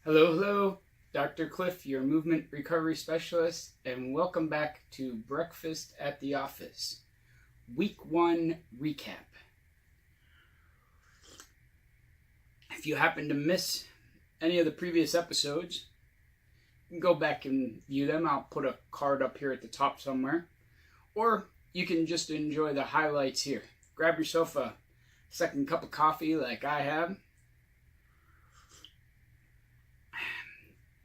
Hello, hello, Dr. Clif, your movement recovery specialist, and welcome back to Breakfast at the Office, Week 1 recap. If you happen to miss any of the previous episodes, you can go back and view them. I'll put a card up here at the top somewhere. Or you can just enjoy the highlights here. Grab yourself a second cup of coffee like I have.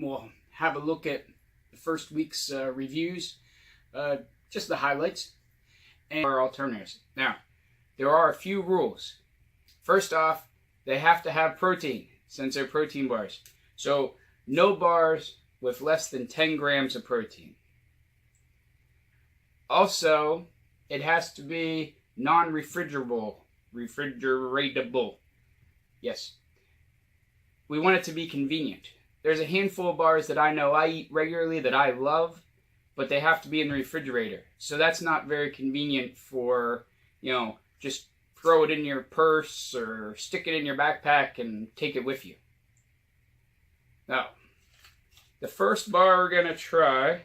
We'll have a look at the first week's reviews, just the highlights, and our alternatives. Now, there are a few rules. First off, they have to have protein, since they're protein bars. So, no bars with less than 10 grams of protein. Also, it has to be non-refrigeratable. Yes. We want it to be convenient. There's a handful of bars that I know I eat regularly that I love, but they have to be in the refrigerator. So that's not very convenient for, just throw it in your purse or stick it in your backpack and take it with you. Now, the first bar we're going to try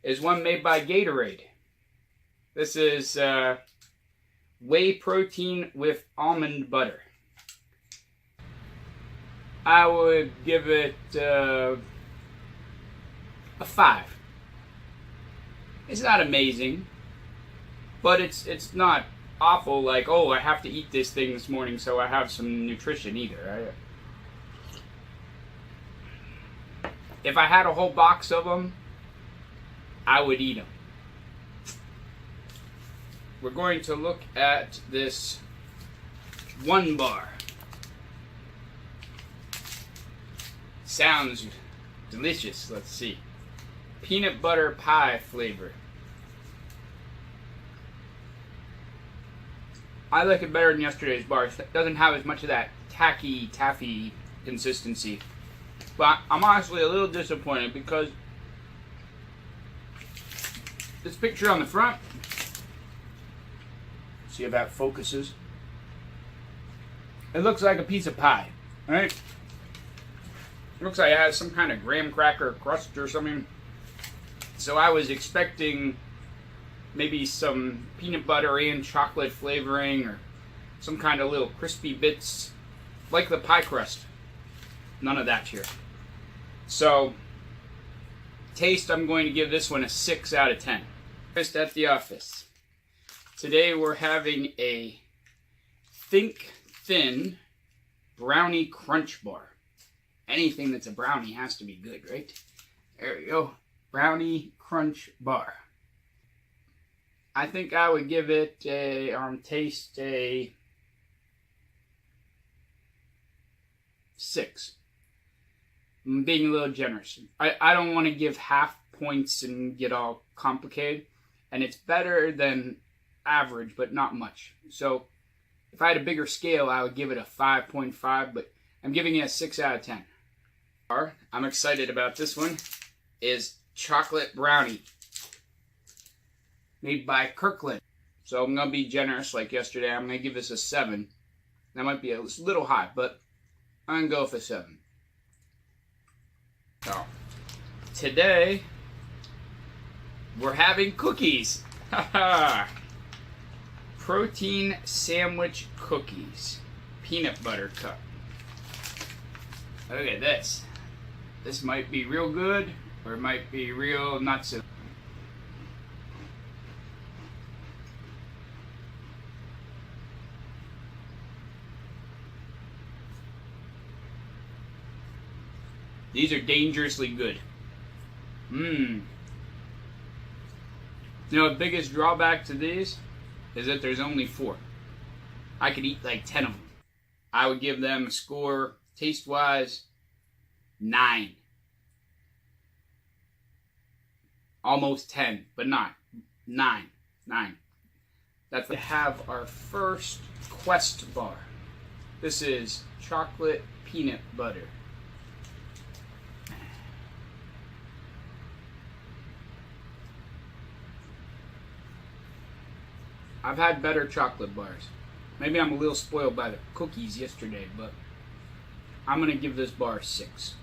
is one made by Gatorade. This is whey protein with almond butter. I would give it a 5. It's not amazing, but it's not awful like, oh, I have to eat this thing this morning so I have some nutrition either. If I had a whole box of them, I would eat them. We're going to look at this one bar. Sounds delicious. Let's see. Peanut butter pie flavor. I like it better than yesterday's bar. It doesn't have as much of that taffy consistency. But I'm honestly a little disappointed because this picture on the front, see if that focuses. It looks like a piece of pie, right? It looks like it has some kind of graham cracker crust or something. So I was expecting maybe some peanut butter and chocolate flavoring or some kind of little crispy bits like the pie crust. None of that here. So, taste, I'm going to give this one a 6 out of 10. Breakfast at the Office. Today we're having a ThinkThin brownie crunch bar. Anything that's a brownie has to be good, right? There we go. Brownie crunch bar. I think I would give it a, taste a 6. I'm being a little generous. I don't want to give half points and get all complicated. And it's better than average, but not much. So, if I had a bigger scale, I would give it a 5.5, but I'm giving it a 6 out of 10. I'm excited about this one, is chocolate brownie made by Kirkland. So I'm going to be generous like yesterday. I'm going to give this a 7. That might be a little high, but I'm going to go with a 7. So today we're having cookies. Protein sandwich cookies. Peanut butter cup. Look at this. This might be real good, or it might be real not so. These are dangerously good. The biggest drawback to these is that there's only 4. I could eat like 10 of them. I would give them a score, taste-wise, 9. Almost 10, but not. 9. That's to have our first Quest bar. This is chocolate peanut butter. I've had better chocolate bars. Maybe I'm a little spoiled by the cookies yesterday, but I'm going to give this bar a 6.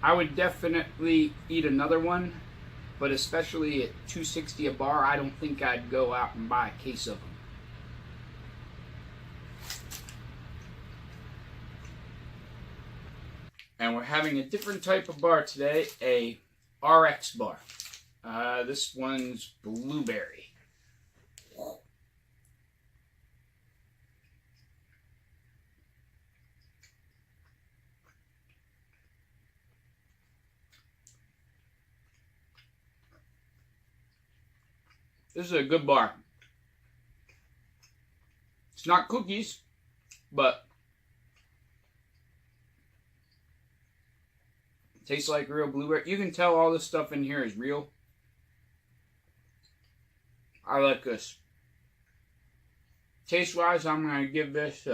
I would definitely eat another one, but especially at $2.60 a bar, I don't think I'd go out and buy a case of them. And we're having a different type of bar today, a RX bar. This one's blueberry. This is a good bar. It's not cookies, but it tastes like real blueberry. You can tell all this stuff in here is real. I like this. Taste-wise, I'm going to give this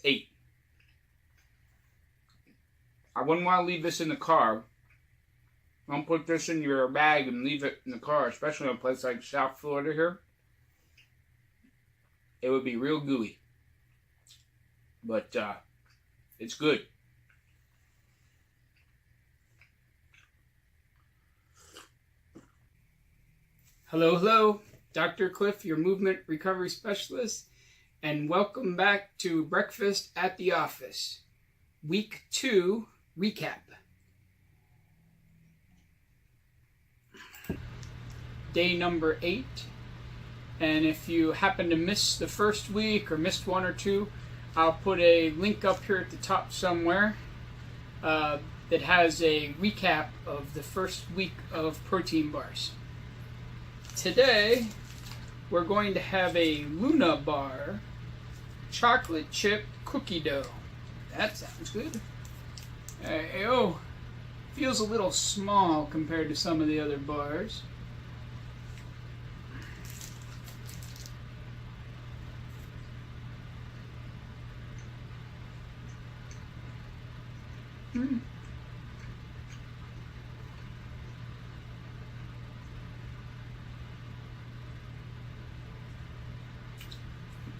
8. I wouldn't want to leave this in the car. Don't put this in your bag and leave it in the car, especially in a place like South Florida here. It would be real gooey. But it's good. Hello, hello. Dr. Clif, your movement recovery specialist, and welcome back to Breakfast at the Office. Week 2 recap. Day number 8, and if you happen to miss the first week or missed one or two, I'll put a link up here at the top somewhere that has a recap of the first week of protein bars. Today we're going to have a Luna bar chocolate chip cookie dough. That sounds good. Oh, feels a little small compared to some of the other bars.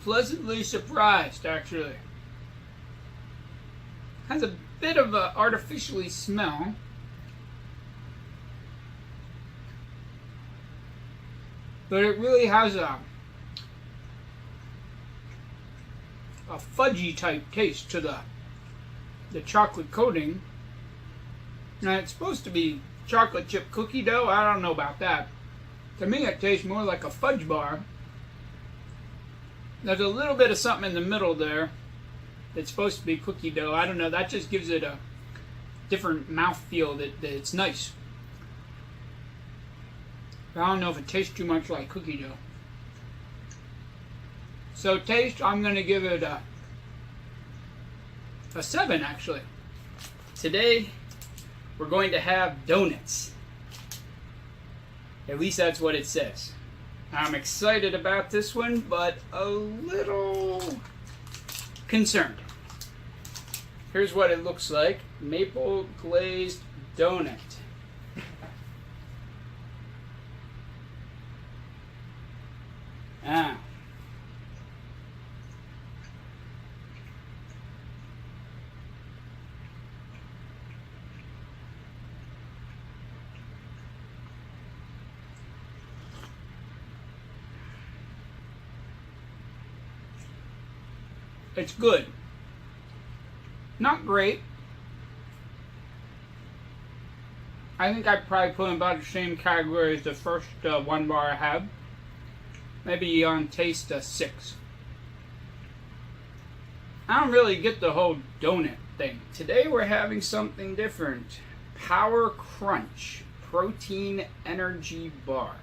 Pleasantly surprised, actually. Has a bit of a artificially smell. But it really has a fudgy type taste to the chocolate coating. Now it's supposed to be chocolate chip cookie dough. I don't know about that. To me it tastes more like a fudge bar. There's a little bit of something in the middle there that's supposed to be cookie dough. I don't know. That just gives it a different mouthfeel that it's nice. But I don't know if it tastes too much like cookie dough. So taste, I'm going to give it a 7 actually. Today we're going to have donuts. At least that's what it says. I'm excited about this one, but a little concerned. Here's what it looks like. Maple glazed donut. Ah. It's good. Not great. I think I'd probably put in about the same category as the first one bar I had. Maybe on taste a 6. I don't really get the whole donut thing. Today we're having something different. Power Crunch Protein Energy Bar.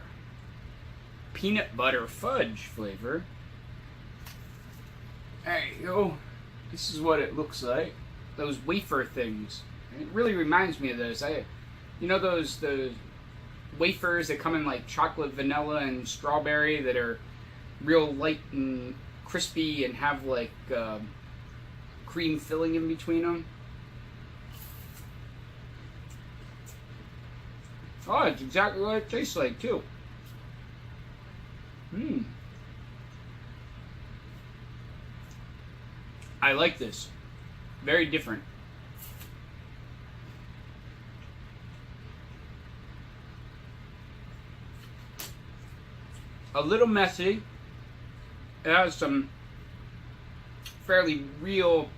Peanut butter fudge flavor. There you go. This is what it looks like. Those wafer things. It really reminds me of those. You know those wafers that come in like chocolate, vanilla, and strawberry that are real light and crispy and have like cream filling in between them? Oh, it's exactly what it tastes like too. I like this. Very different. a little messy. It has some fairly real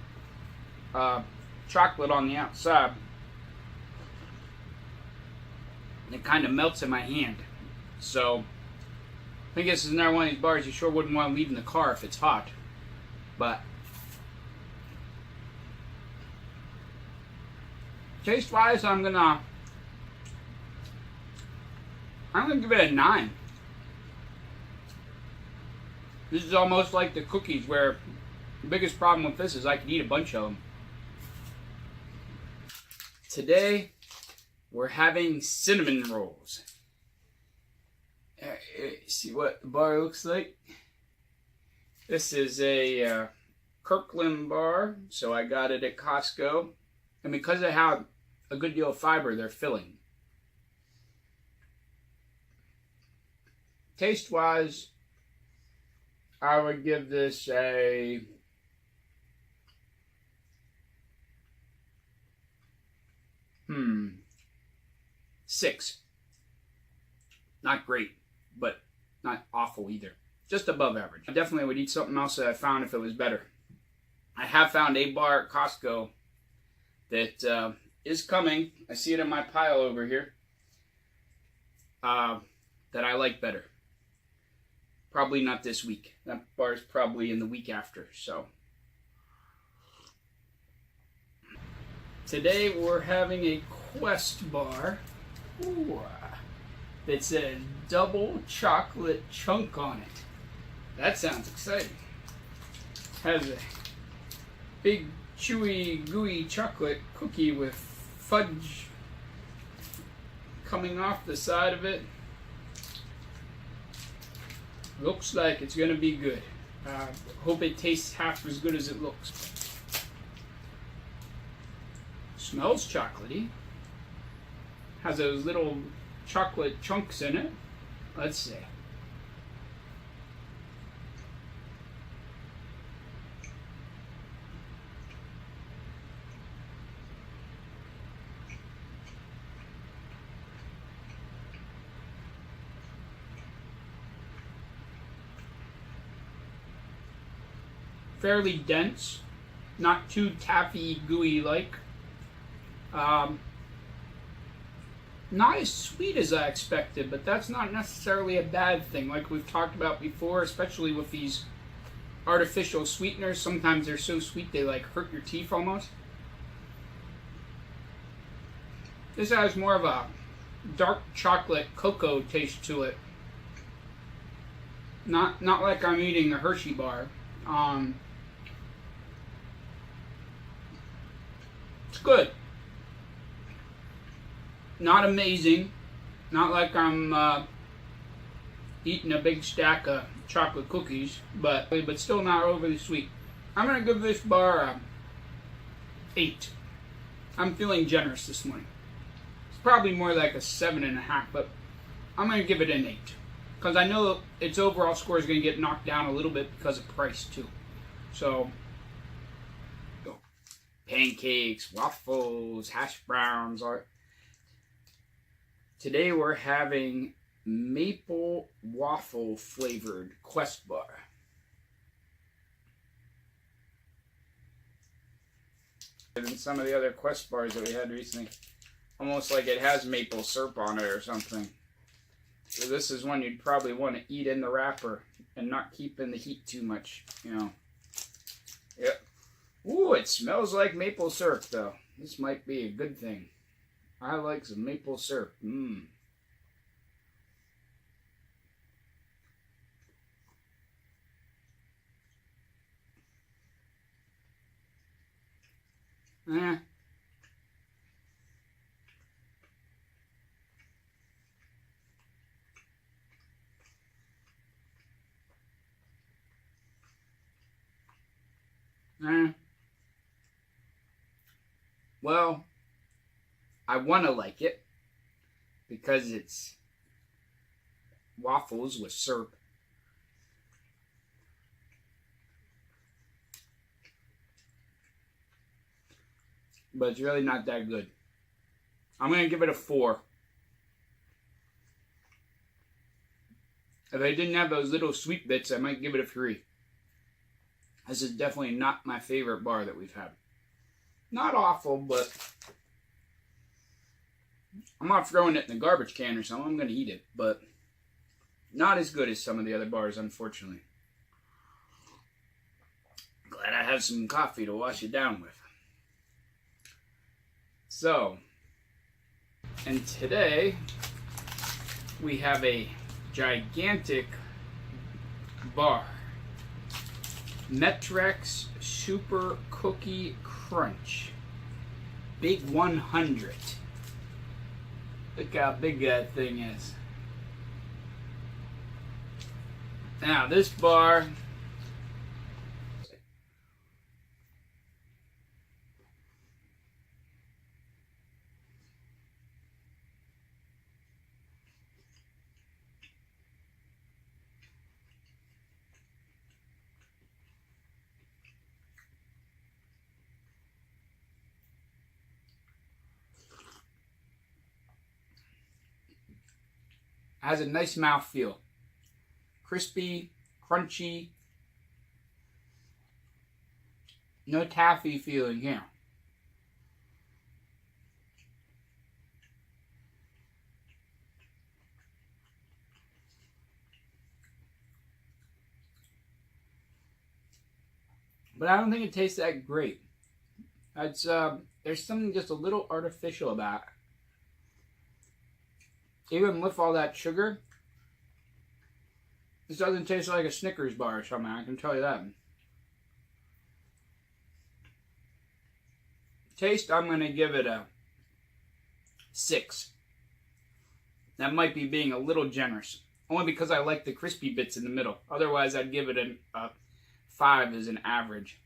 chocolate on the outside. It kind of melts in my hand. So I think this is another one of these bars you sure wouldn't want to leave in the car if it's hot. But taste-wise, I'm gonna give it a 9. This is almost like the cookies, where the biggest problem with this is I could eat a bunch of them. Today, we're having cinnamon rolls. See what the bar looks like? This is a Kirkland bar, so I got it at Costco. And because they have a good deal of fiber, they're filling. Taste-wise, I would give this a 6. Not great, but not awful either. Just above average. I definitely would eat something else that I found if it was better. I have found a bar at Costco that is coming. I see it in my pile over here. That I like better. Probably not this week. That bar is probably in the week after. So today we're having a Quest bar. Ooh, that says double chocolate chunk on it. That sounds exciting. Has a big chewy gooey chocolate cookie with fudge coming off the side of it. Looks like it's gonna be good. Hope it tastes half as good as it looks. Smells chocolatey. Has those little chocolate chunks in it. Let's see. Fairly dense, not too taffy gooey like. Not as sweet as I expected, but that's not necessarily a bad thing. Like we've talked about before, especially with these artificial sweeteners, sometimes they're so sweet they like hurt your teeth almost. This has more of a dark chocolate cocoa taste to it. Not like I'm eating a Hershey bar. It's good. Not amazing. Not like I'm eating a big stack of chocolate cookies, but still not overly sweet. I'm going to give this bar a 8. I'm feeling generous this morning. It's probably more like a 7.5, but I'm going to give it an 8. Because I know its overall score is going to get knocked down a little bit because of price too. So, pancakes, waffles, hash browns. Today we're having maple waffle flavored Quest bar. Than some of the other Quest bars that we had recently. Almost like it has maple syrup on it or something. So this is one you'd probably want to eat in the wrapper and not keep in the heat too much, you know. Yep. Ooh, it smells like maple syrup though. This might be a good thing. I like some maple syrup. Mmm. Eh. Well, I want to like it because it's waffles with syrup. But it's really not that good. I'm going to give it a 4. If If I didn't have those little sweet bits, I might give it a 3. This is definitely not my favorite bar that we've had. Not awful, but I'm not throwing it in the garbage can or something. I'm going to eat it, but not as good as some of the other bars, unfortunately. Glad I have some coffee to wash it down with. So, and today we have a gigantic bar. Metrex Super Cookie Crunch. Big 100. Look how big that thing is. Now this bar has a nice mouthfeel. Crispy, crunchy. No taffy feeling here. But I don't think it tastes that great. It's there's something just a little artificial about it. Even with all that sugar, this doesn't taste like a Snickers bar or something, I can tell you that. Taste, I'm going to give it a 6. That might be being a little generous. Only because I like the crispy bits in the middle. Otherwise, I'd give it a 5 as an average.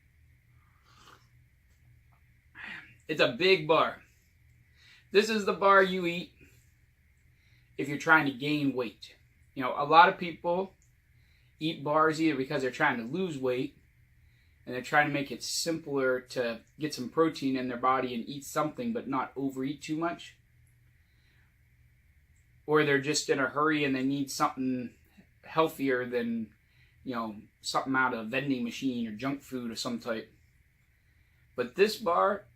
It's a big bar. This is the bar you eat if you're trying to gain weight. You know, a lot of people eat bars either because they're trying to lose weight and they're trying to make it simpler to get some protein in their body and eat something but not overeat too much. Or they're just in a hurry and they need something healthier than, you know, something out of a vending machine or junk food of some type. But this bar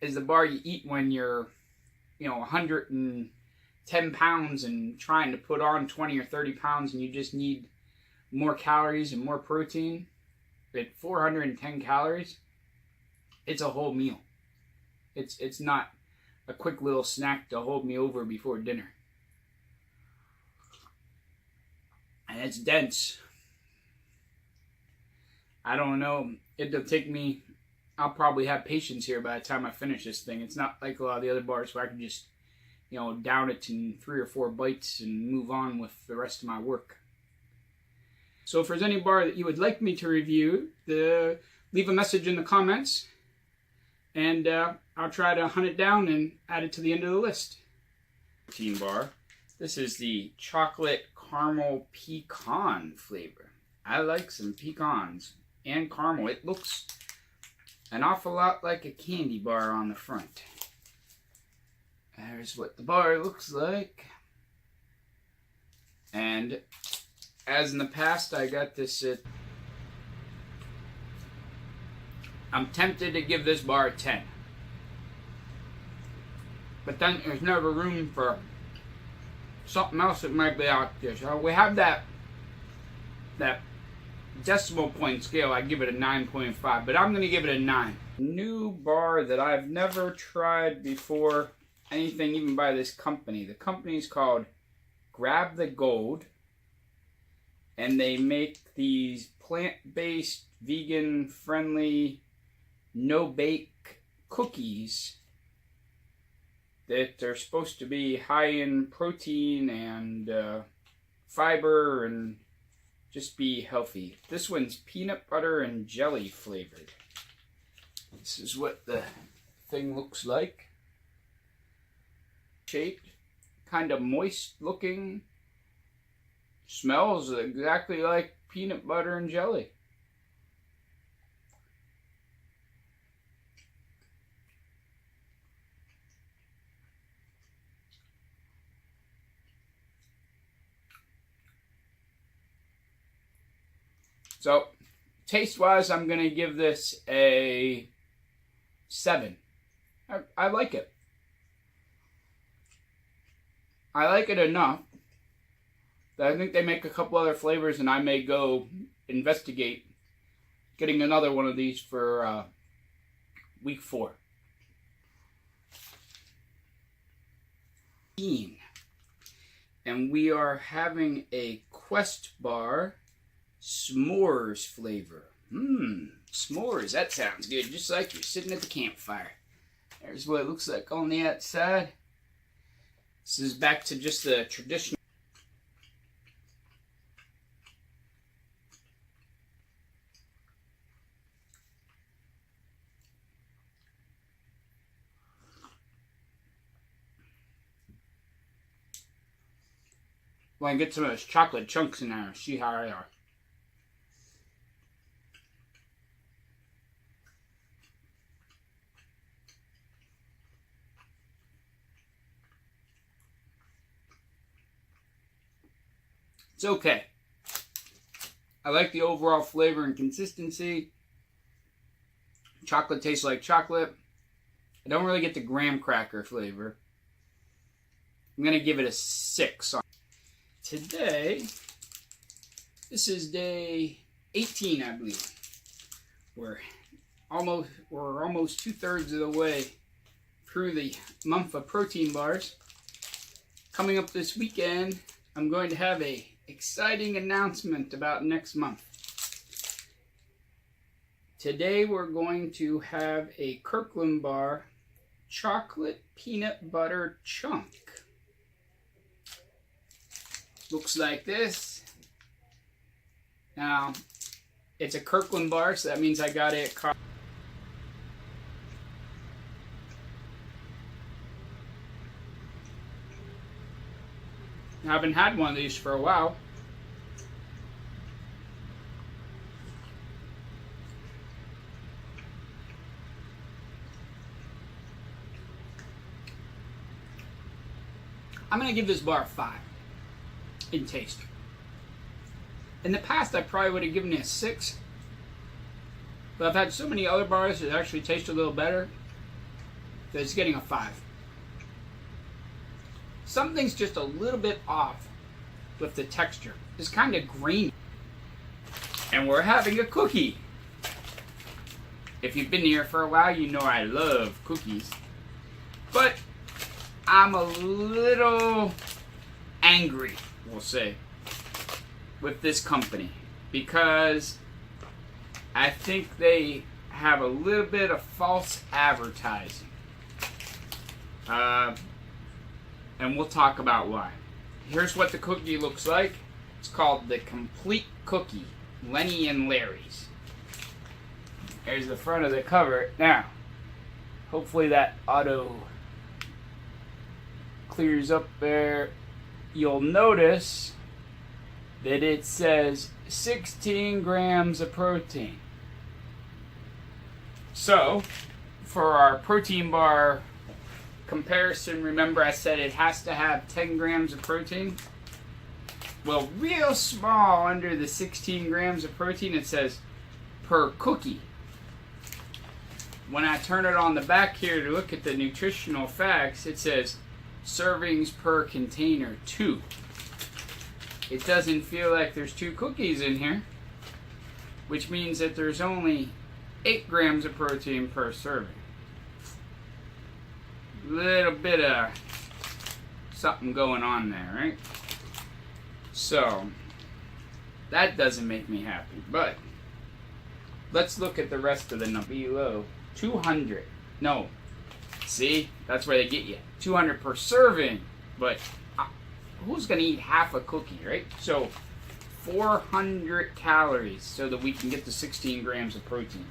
is the bar you eat when you're, you know, 110 pounds and trying to put on 20 or 30 pounds and you just need more calories and more protein. At 410 calories, it's a whole meal. It's not a quick little snack to hold me over before dinner. And it's dense. I don't know. It'll take me, I'll probably have patience here by the time I finish this thing. It's not like a lot of the other bars where I can just, you know, down it in 3 or 4 bites and move on with the rest of my work. So if there's any bar that you would like me to review, leave a message in the comments, and I'll try to hunt it down and add it to the end of the list. Protein bar. This is the chocolate caramel pecan flavor. I like some pecans and caramel. It looks an awful lot like a candy bar on the front. There's what the bar looks like. And as in the past, I got this at... I'm tempted to give this bar a 10. But then there's never room for something else that might be out there. So we have that decimal point scale. I give it a 9.5, but I'm going to give it a 9. New bar that I've never tried before, anything even by this company. The company's called Grab the Gold. And they make these plant-based, vegan-friendly, no-bake cookies that are supposed to be high in protein and fiber and just be healthy. This one's peanut butter and jelly flavored. This is what the thing looks like. Shaped, kind of moist looking. Smells exactly like peanut butter and jelly. So, taste-wise, I'm going to give this a 7. I like it. I like it enough that I think they make a couple other flavors, and I may go investigate getting another one of these for week 4. And we are having a Quest Bar s'mores flavor. S'mores, that sounds good. Just like you're sitting at the campfire. There's what it looks like on the outside. This is back to just the traditional. Well, I can get some of those chocolate chunks in there and see how they are. It's okay. I like the overall flavor and consistency. Chocolate tastes like chocolate. I don't really get the graham cracker flavor. I'm going to give it a 6. Today, this is day 18, I believe. We're almost 2/3 of the way through the month of protein bars. Coming up this weekend, I'm going to have a exciting announcement about next month. Today we're going to have a Kirkland bar chocolate peanut butter chunk. Looks like this. Now, it's a Kirkland bar, so that means I got it at I haven't had one of these for a while. I'm going to give this bar a 5 in taste. In the past, I probably would have given it a 6. But I've had so many other bars that actually taste a little better that it's getting a 5. Something's just a little bit off with the texture. It's kind of grainy. And we're having a cookie. If you've been here for a while, you know I love cookies. But I'm a little angry, we'll say, with this company. Because I think they have a little bit of false advertising. And we'll talk about why. Here's what the cookie looks like. It's called the Complete Cookie, Lenny and Larry's. There's the front of the cover. Now, hopefully that auto clears up there. You'll notice that it says 16 grams of protein. So, for our protein bar comparison, remember I said it has to have 10 grams of protein? Well, real small under the 16 grams of protein, it says per cookie. When I turn it on the back here to look at the nutritional facts, it says servings per container 2. It doesn't feel like there's 2 cookies in here, which means that there's only 8 grams of protein per serving. Little bit of something going on there, right? So that doesn't make me happy. But let's look at the rest of the number below. 200. No. See? That's where they get you. 200 per serving. But who's going to eat half a cookie, right? So 400 calories so that we can get the 16 grams of protein.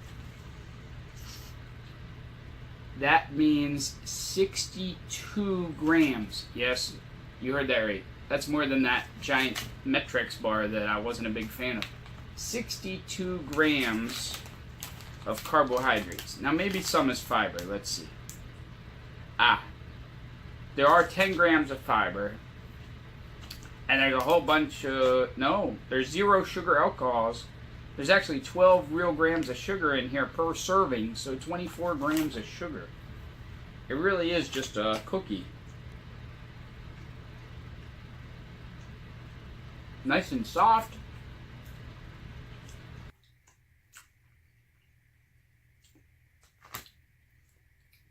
That means 62 grams. Yes, you heard that right. That's more than that giant Metrex bar that I wasn't a big fan of. 62 grams of carbohydrates. Now maybe some is fiber. Let's see. There are 10 grams of fiber. And there's a whole bunch of... No, there's 0 sugar alcohols There's actually 12 real grams of sugar in here per serving, so 24 grams of sugar. It really is just a cookie. Nice and soft.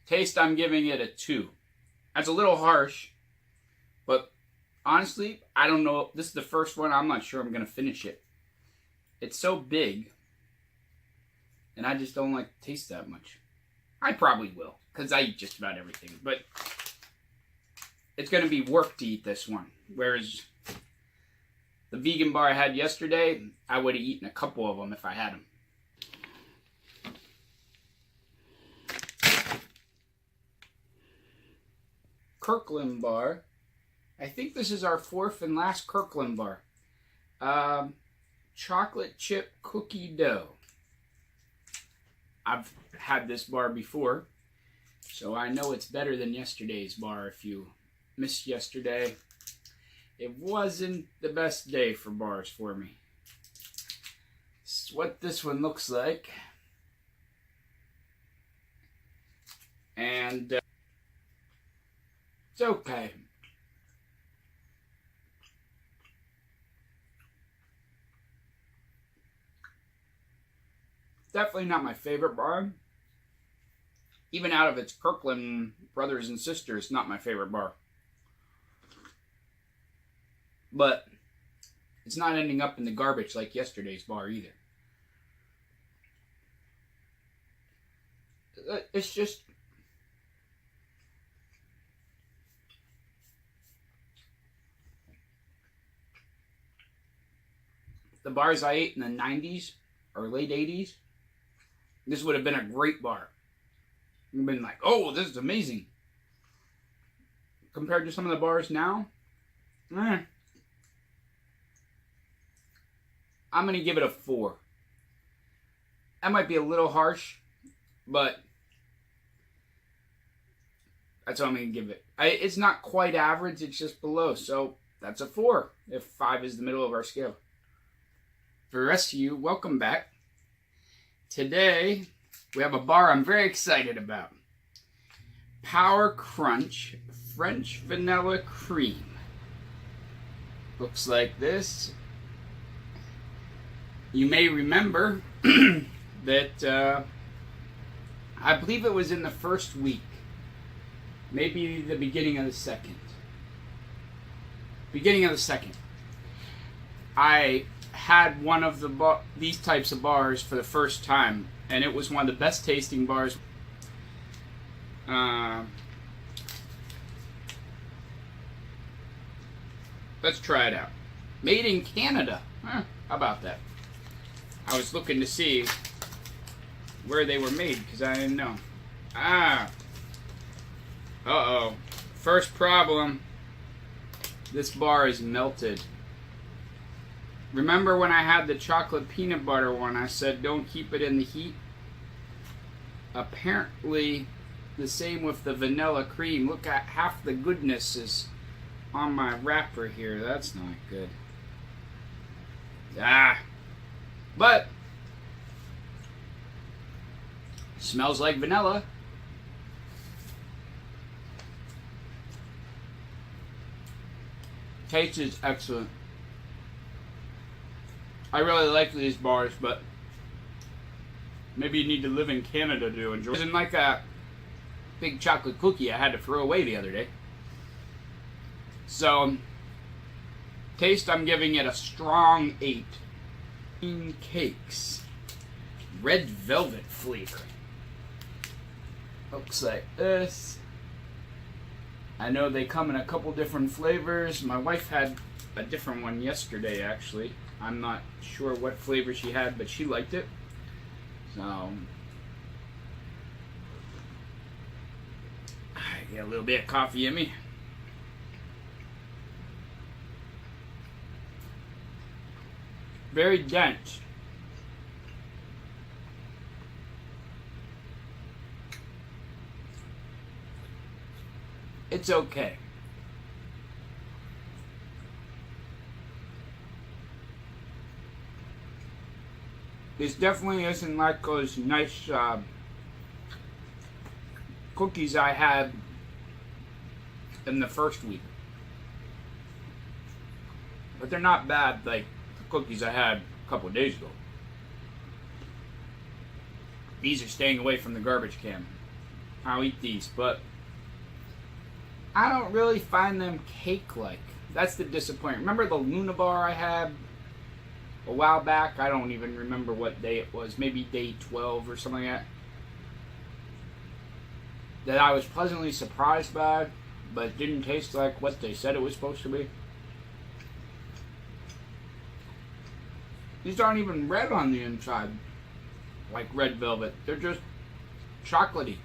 Taste, I'm giving it a 2. That's a little harsh, but honestly, I don't know. This is the first one. I'm not sure I'm going to finish it. It's so big, and I just don't like the taste that much. I probably will, because I eat just about everything, but it's going to be work to eat this one. Whereas the vegan bar I had yesterday, I would have eaten a couple of them if I had them. Kirkland bar. I think this is our 4th and last Kirkland bar. Chocolate chip cookie dough. I've had this bar before, so I know it's better than yesterday's bar. If you missed yesterday, it wasn't the best day for bars for me. This is what this one looks like. And it's okay. Definitely not my favorite bar. Even out of its Kirkland brothers and sisters, not my favorite bar. But it's not ending up in the garbage like yesterday's bar either. It's just... the bars I ate in the 90s or late 80s, this would have been a great bar. You've been like, oh, this is amazing. Compared to some of the bars now, I'm going to give it a 4. That might be a little harsh, but that's what I'm going to give it. It's not quite average, it's just below, so that's a 4, if 5 is the middle of our scale. For the rest of you, welcome back. Today, we have a bar I'm very excited about. Power Crunch French Vanilla Cream. Looks like this. You may remember that I believe it was in the first week. Maybe the beginning of the second. Beginning of the second. I had one of these types of bars for the first time, and it was one of the best tasting bars. Let's try it out. Made in Canada. How about that? I was looking to see where they were made because I didn't know. Uh-oh. First problem. This bar is melted. Remember when I had the chocolate peanut butter one, I said don't keep it in the heat? Apparently, the same with the vanilla cream. Look at half the goodness is on my wrapper here. That's not good. But smells like vanilla. Taste is excellent. I really like these bars, but maybe you need to live in Canada to enjoy it. It isn't like a big chocolate cookie I had to throw away the other day. So, taste, I'm giving it a strong 8. Cakes. Red velvet flavor. Looks like this. I know they come in a couple different flavors. My wife had a different one yesterday, actually. I'm not sure what flavor she had, but she liked it. So, I get a little bit of coffee in me. Very dense. It's okay. This definitely isn't like those nice cookies I had in the first week. But they're not bad like the cookies I had a couple of days ago. These are staying away from the garbage can. I'll eat these, but I don't really find them cake-like. That's the disappointment. Remember the Luna bar I had a while back? I don't even remember what day it was. Maybe day 12 or something like that. That I was pleasantly surprised by, but didn't taste like what they said it was supposed to be. These aren't even red on the inside, like red velvet. They're just chocolatey.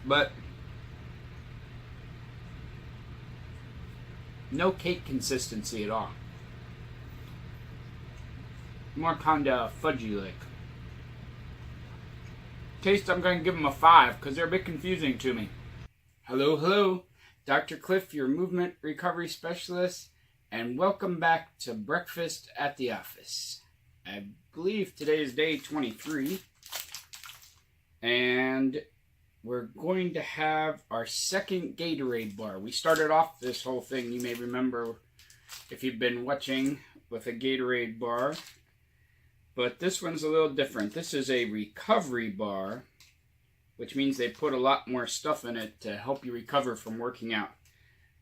But no cake consistency at all. More kind of fudgy-like. Taste, I'm going to give them a 5 because they're a bit confusing to me. Hello, hello. Dr. Clif, your movement recovery specialist, and welcome back to Breakfast at the Office. I believe today is day 23, and we're going to have our second Gatorade bar. We started off this whole thing, you may remember if you've been watching, with a Gatorade bar. But this one's a little different. This is a recovery bar, which means they put a lot more stuff in it to help you recover from working out.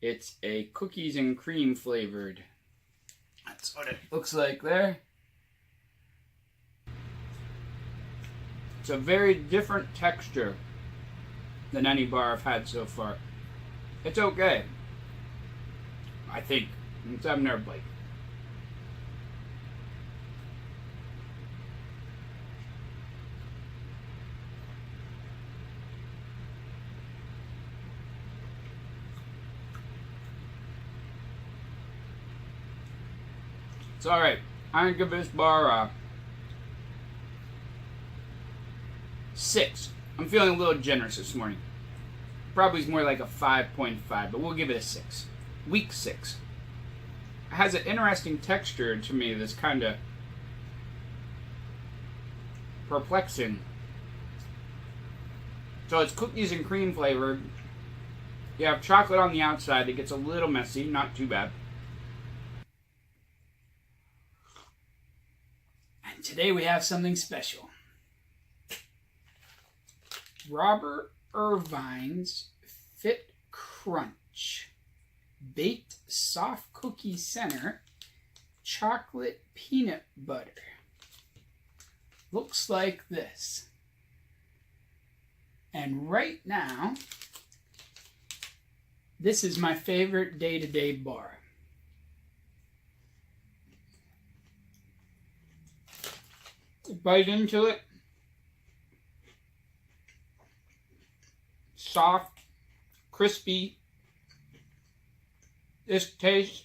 It's a cookies and cream flavored. That's what it looks like there. It's a very different texture than any bar I've had so far. It's okay, I think. Let's have another bite. It's alright. I'm going to give this bar a 6. I'm feeling a little generous this morning. Probably is more like a 5.5, but we'll give it a 6. Week 6. It has an interesting texture to me that's kind of perplexing. So it's cookies and cream flavored. You have chocolate on the outside that gets a little messy, not too bad. And today we have something special. Robert Irvine's Fit Crunch Baked Soft Cookie Center Chocolate Peanut Butter. Looks like this. And right now, this is my favorite day-to-day bar. Bite into it. Soft, crispy. This tastes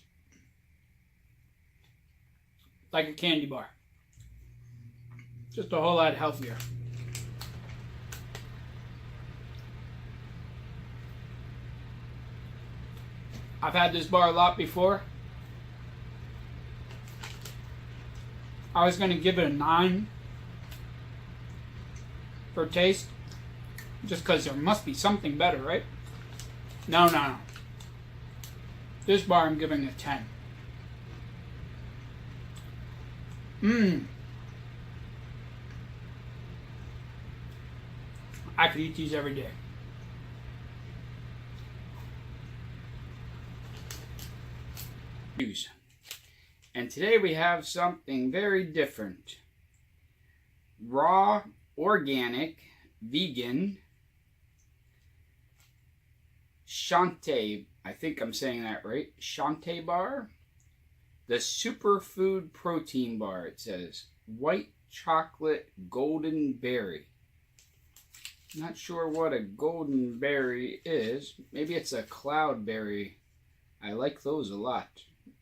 like a candy bar. Just a whole lot healthier. I've had this bar a lot before. I was going to give it a 9 for taste. Just because there must be something better, right? No. This bar I'm giving a 10. I could eat these every day. And today we have something very different. Raw, organic, vegan, Shante, I think I'm saying that right, Shante bar. The superfood protein bar, it says. White chocolate golden berry. Not sure what a golden berry is. Maybe it's a cloudberry. I like those a lot.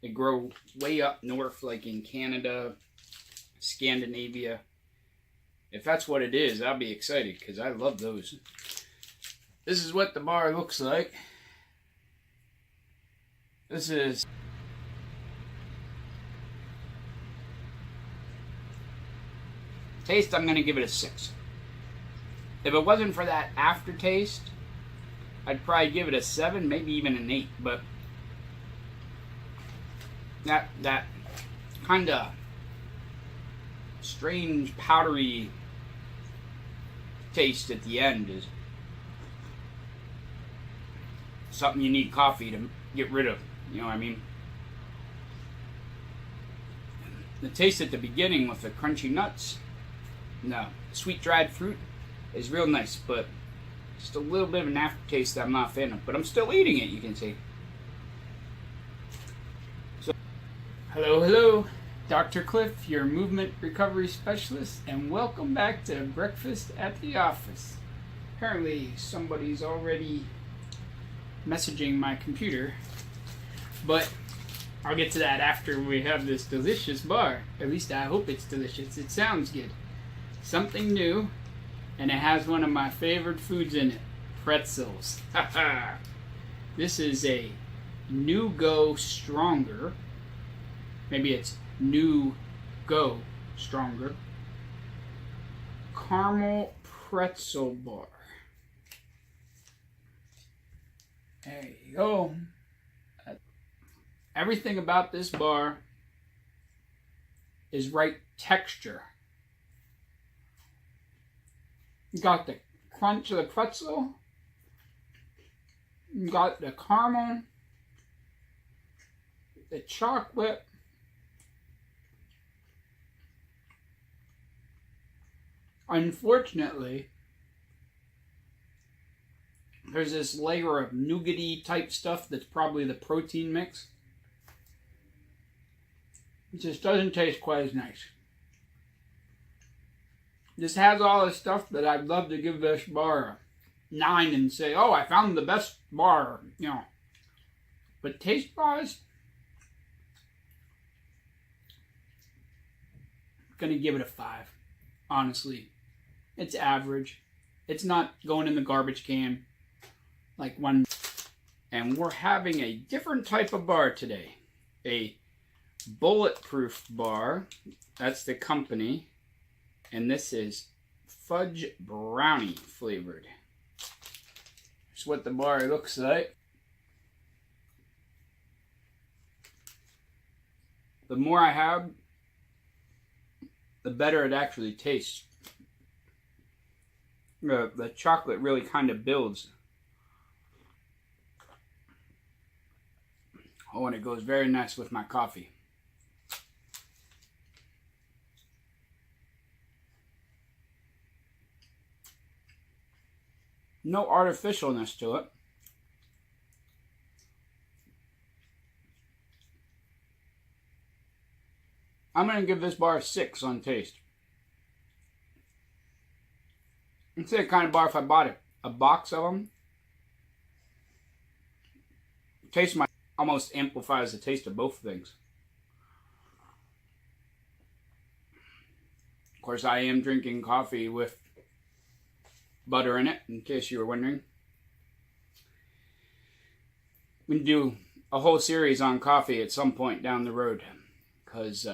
They grow way up north, like in Canada, Scandinavia. If that's what it is, I'll be excited because I love those. This is what the bar looks like. This is Taste, I'm going to give it a 6. If it wasn't for that aftertaste, I'd probably give it a 7, maybe even an 8. But that kind of strange powdery taste at the end is something you need coffee to get rid of. You know what I mean? The taste at the beginning with the crunchy nuts, no, sweet dried fruit is real nice, but just a little bit of an aftertaste that I'm not a fan of. But I'm still eating it, you can see. So, hello, Dr. Clif, your movement recovery specialist, and welcome back to Breakfast at the Office. Apparently, somebody's already messaging my computer, but I'll get to that after we have this delicious bar. At least I hope it's delicious. It sounds good. Something new, and it has one of my favorite foods in it, pretzels. This is a New Go Stronger. Maybe it's New Go Stronger caramel pretzel bar. There you go. Everything about this bar is right texture. You got the crunch of the pretzel. You got the caramel, the chocolate. Unfortunately, there's this layer of nougaty type stuff that's probably the protein mix. It just doesn't taste quite as nice. This has all the stuff that I'd love to give this bar a 9 and say, oh, I found the best bar, you know. But taste-wise, I'm going to give it a 5, honestly. It's average. It's not going in the garbage can like one. And we're having a different type of bar today. A bulletproof bar. That's the company. And this is fudge brownie flavored. That's what the bar looks like. The more I have, the better it actually tastes. The chocolate really kind of builds. Oh, and it goes very nice with my coffee. No artificialness to it. I'm going to give this bar a 6 on taste. It's the kind of bar if I bought a box of them. Taste might almost amplifies the taste of both things. Of course, I am drinking coffee with butter in it, in case you were wondering. We can do a whole series on coffee at some point down the road, because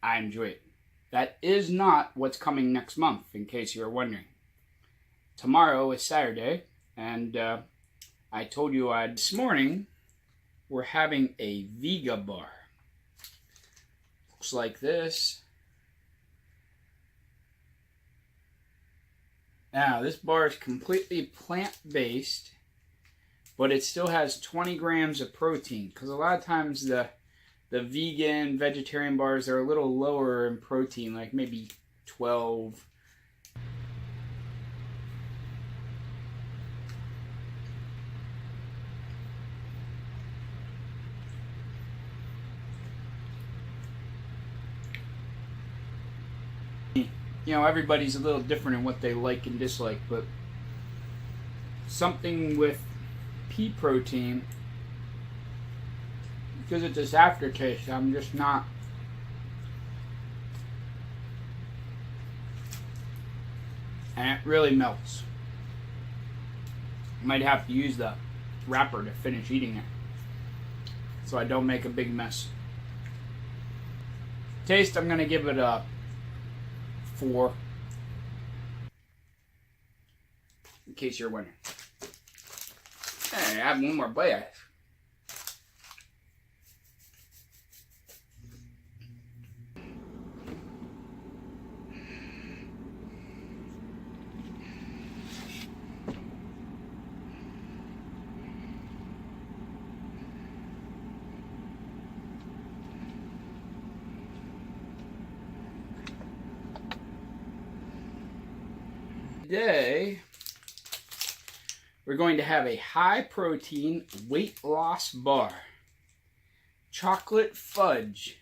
I enjoy it. That is not what's coming next month, in case you were wondering. Tomorrow is Saturday, and I told you this morning we're having a Vega bar. Looks like this. Now, this bar is completely plant-based, but it still has 20 grams of protein, because a lot of times the vegan, vegetarian bars are a little lower in protein, like maybe 12. You know, everybody's a little different in what they like and dislike, but something with pea protein, because of this aftertaste, I'm just not. And it really melts. I might have to use the wrapper to finish eating it, so I don't make a big mess. Taste, I'm going to give it a 4. In case you're wondering. Hey, I have one more bite. Today, we're going to have a high protein weight loss bar. Chocolate fudge.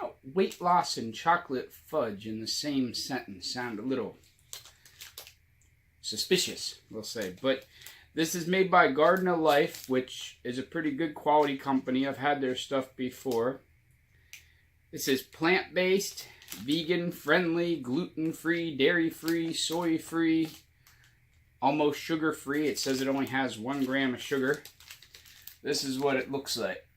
Oh, weight loss and chocolate fudge in the same sentence sound a little suspicious, we'll say. But this is made by Garden of Life, which is a pretty good quality company. I've had their stuff before. This is plant-based, vegan friendly, gluten-free, dairy-free, soy-free, almost sugar-free. It says it only has 1 gram of sugar. This is what it looks like.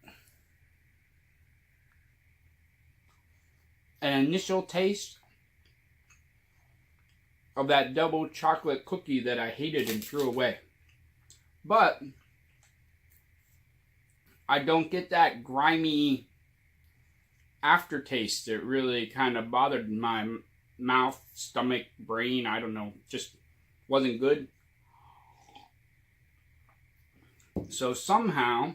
An initial taste of that double chocolate cookie that I hated and threw away. But I don't get that grimy aftertaste that really kind of bothered my mouth, stomach, brain. I don't know, just wasn't good. So somehow,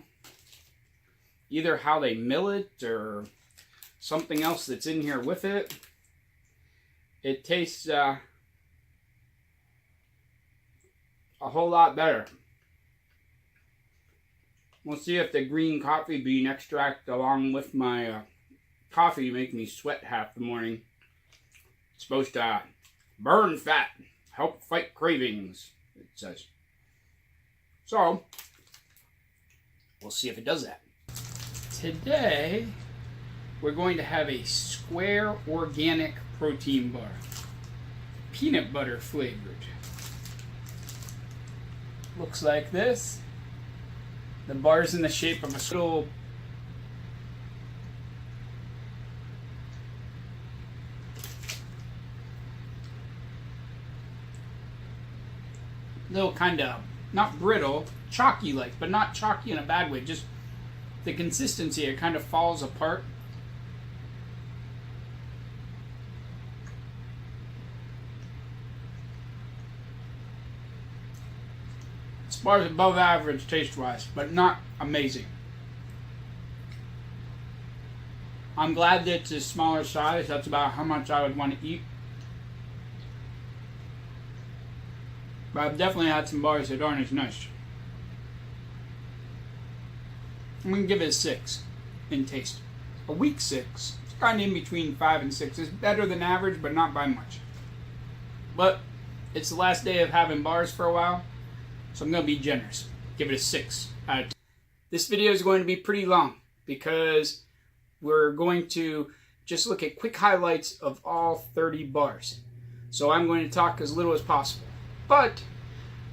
either how they mill it or something else that's in here with it, it tastes a whole lot better. We'll see if the green coffee bean extract along with my coffee make me sweat half the morning. It's supposed to burn fat, help fight cravings, it says. So, we'll see if it does that. Today, we're going to have a square organic protein bar. Peanut butter flavored. Looks like this. The bar's in the shape of a little kind of, not brittle, chalky like, but not chalky in a bad way, just the consistency, it kind of falls apart. This bar is above average taste-wise, but not amazing. I'm glad that it's a smaller size. That's about how much I would want to eat. But I've definitely had some bars that aren't as nice. I'm going to give it a 6 in taste. A weak 6. It's kind of in between 5 and 6. It's better than average, but not by much. But it's the last day of having bars for a while, so I'm going to be generous. Give it a 6 out of 10. This video is going to be pretty long because we're going to just look at quick highlights of all 30 bars. So I'm going to talk as little as possible. But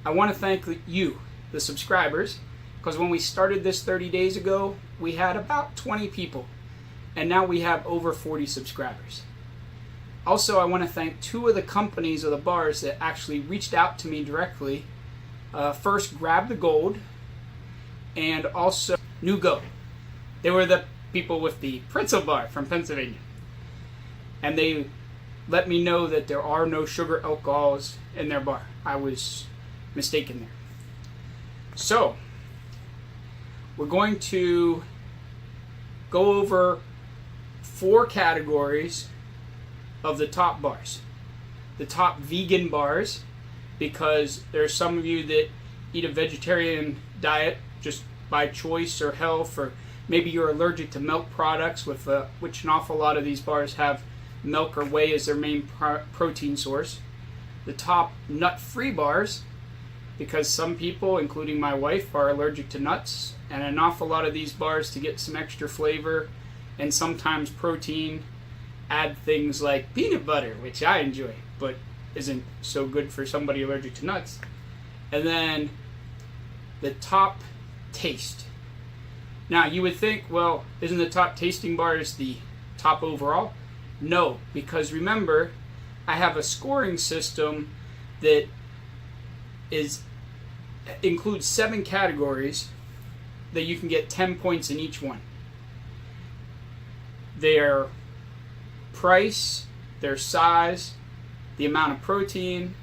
I want to thank you, the subscribers, because when we started this 30 days ago, we had about 20 people, and now we have over 40 subscribers. Also, I want to thank 2 of the companies of the bars that actually reached out to me directly. First, Grab the Gold, and also New Go. They were the people with the pretzel bar from Pennsylvania. And they let me know that there are no sugar alcohols in their bar. I was mistaken there. So, we're going to go over 4 categories of the top bars. The top vegan bars, because there's some of you that eat a vegetarian diet just by choice or health, or maybe you're allergic to milk products, which an awful lot of these bars have milk or whey as their main protein source. The top nut-free bars, because some people, including my wife, are allergic to nuts, and an awful lot of these bars, to get some extra flavor and sometimes protein, add things like peanut butter, which I enjoy, but isn't so good for somebody allergic to nuts. And then the top taste. Now you would think, well, isn't the top tasting bars the top overall? No, because remember, I have a scoring system that includes 7 categories that you can get 10 points in each one. Their price, their size, the amount of protein,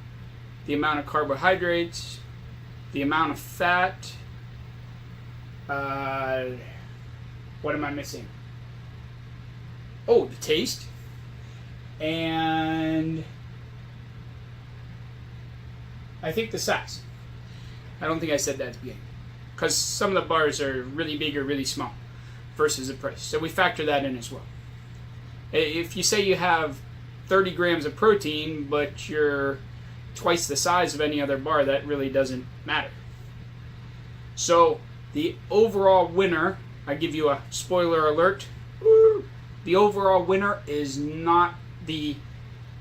the amount of carbohydrates, the amount of fat. What am I missing? Oh, the taste. And I think the size. I don't think I said that at the beginning, because some of the bars are really big or really small versus the price. So we factor that in as well. If you say you have 30 grams of protein, but you're twice the size of any other bar, that really doesn't matter. So the overall winner, I give you a spoiler alert, the overall winner is not the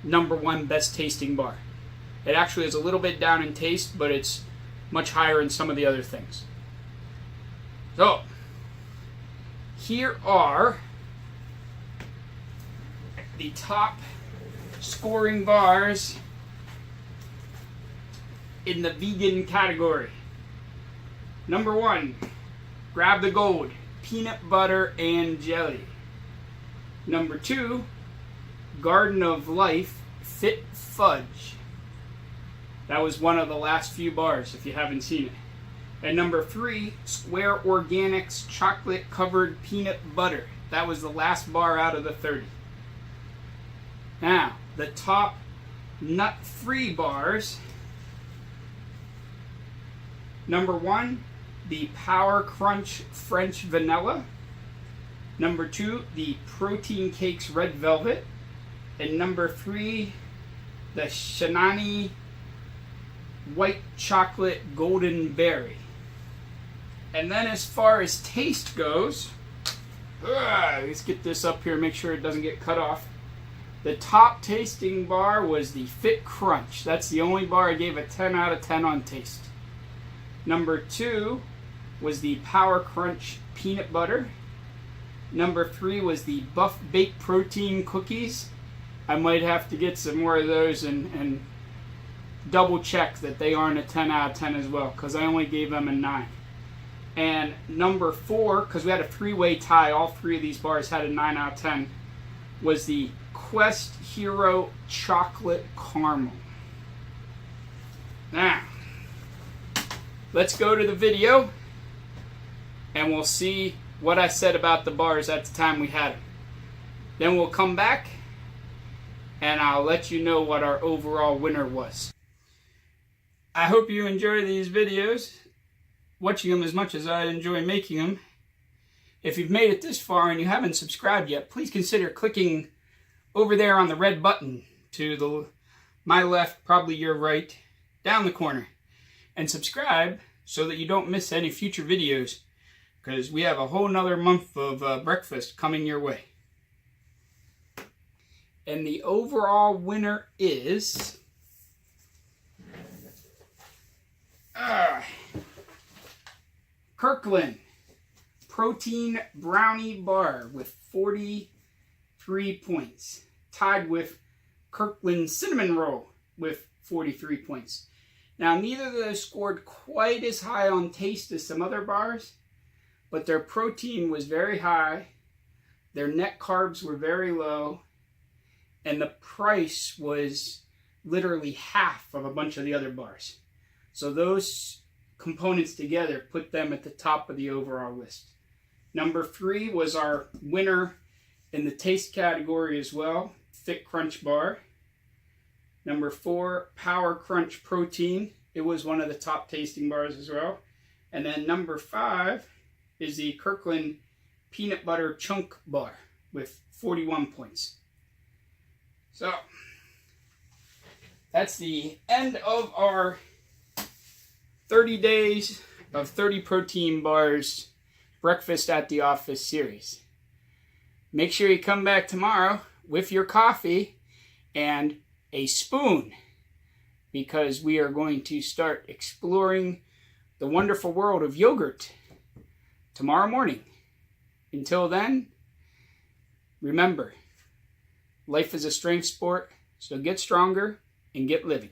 #1 best tasting bar. It actually is a little bit down in taste, but it's much higher in some of the other things. So, here are the top scoring bars in the vegan category. #1, grab the gold, peanut butter and jelly. #2, Garden of Life Fit Fudge. That was one of the last few bars, if you haven't seen it. And #3, Square Organics Chocolate Covered Peanut Butter. That was the last bar out of the 30. Now, the top nut-free bars. #1, the Power Crunch French Vanilla. #2, the Protein Cakes Red Velvet. And #3, the Shanani White Chocolate Golden Berry. And then as far as taste goes, let's get this up here, make sure it doesn't get cut off. The top tasting bar was the Fit Crunch. That's the only bar I gave a 10 out of 10 on taste. #2 was the Power Crunch Peanut Butter. #3 was the Buff Baked Protein Cookies. I might have to get some more of those and double check that they aren't a 10 out of 10 as well, because I only gave them a 9. And #4, because we had a 3-way tie, all 3 of these bars had a 9 out of 10, was the Quest Hero Chocolate Caramel. Now, let's go to the video and we'll see what I said about the bars at the time we had them. Then we'll come back and I'll let you know what our overall winner was. I hope you enjoy these videos, watching them as much as I enjoy making them. If you've made it this far and you haven't subscribed yet, please consider clicking over there on the red button to my left, probably your right, down the corner, and subscribe so that you don't miss any future videos, because we have a whole nother month of breakfast coming your way. And the overall winner is Kirkland Protein Brownie Bar with 43 points, tied with Kirkland Cinnamon Roll with 43 points. Now, neither of those scored quite as high on taste as some other bars, but their protein was very high, their net carbs were very low, and the price was literally half of a bunch of the other bars. So those components together put them at the top of the overall list. #3 was our winner in the taste category as well, Fit Crunch Bar. #4, Power Crunch Protein. It was one of the top tasting bars as well. And then #5 is the Kirkland Peanut Butter Chunk Bar with 41 points. So, that's the end of our 30 days of 30 protein bars breakfast at the office series. Make sure you come back tomorrow with your coffee and a spoon, because we are going to start exploring the wonderful world of yogurt tomorrow morning. Until then, remember, Life is a strength sport, so get stronger and get living.